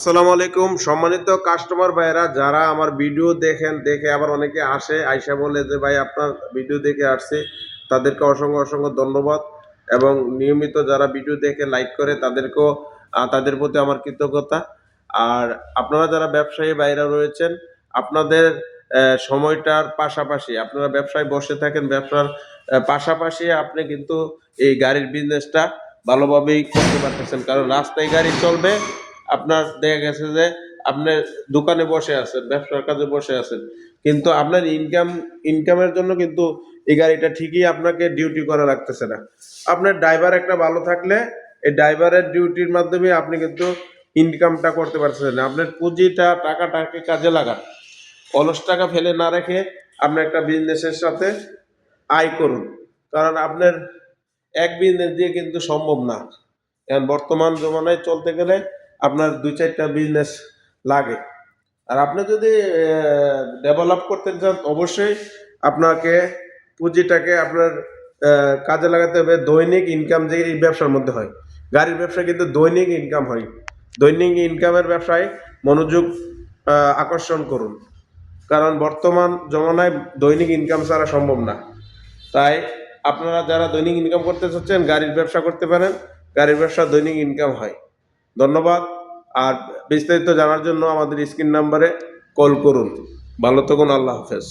আসসালামু আলাইকুম সম্মানিত কাস্টমার ভাইরা যারা আমার ভিডিও দেখেন দেখে আবার অনেকে আসে আইসা বলে যে ভাই আপনার ভিডিও দেখে আসছে তাদেরকে অসংখ্য অসংখ্য ধন্যবাদ এবং নিয়মিত যারা ভিডিও দেখে লাইক করে তাদেরকেও তাদের প্রতি আমার কৃতজ্ঞতা। আর আপনারা যারা ব্যবসায়ী ভাইরা রয়েছেন আপনাদের সময়টার পাশাপাশি আপনারা ব্যবসায় বসে থাকেন ব্যবসার পাশাপাশি আপনি কিন্তু এই গাড়ির বিজনেসটা ভালোভাবেই করতে পারতেছেন, কারণ রাস্তায় গাড়ি চলবে। আপনার দেখা গেছে যে আপনি দোকানে বসে আছেন, ব্যবসার কাজে বসে আছেন, কিন্তু আপনার ইনকামের জন্য কিন্তু এই গাড়িটা ঠিকই আপনাকে ডিউটি করা লাগতেছে না। আপনার ড্রাইভার একটা ভালো থাকলে এই ড্রাইভারের ডিউটির মাধ্যমে আপনি কিন্তু ইনকামটা করতে পারতেছেন না। আপনার পুঁজিটা টাকাটাকে কাজে লাগান, অলস টাকা ফেলে না রেখে আপনি একটা বিজনেসের সাথে আয় করুন, কারণ আপনার এক বিজনেস দিয়ে কিন্তু সম্ভব না। এখন বর্তমান জমানায় চলতে গেলে আপনার দুই চারটা বিজনেস লাগে। আর আপনি যদি ডেভেলপ করতে চান অবশ্যই আপনাকে পুঁজিটাকে আপনার কাজে লাগাতে হবে। দৈনিক ইনকাম যে এই ব্যবসার মধ্যে হয়, গাড়ির ব্যবসা কিন্তু দৈনিক ইনকাম হয়। দৈনিক ইনকামের ব্যবসায় মনোযোগ আকর্ষণ করুন, কারণ বর্তমান জমানায় দৈনিক ইনকাম ছাড়া সম্ভব না। তাই আপনারা যারা দৈনিক ইনকাম করতে চাচ্ছেন গাড়ির ব্যবসা করতে পারেন, গাড়ির ব্যবসা দৈনিক ইনকাম হয়। ধন্যবাদ। আর বিস্তারিত জানার জন্য আমাদের স্ক্রিন নাম্বারে কল করুন। ভালো থাকুন, আল্লাহ হাফেজ।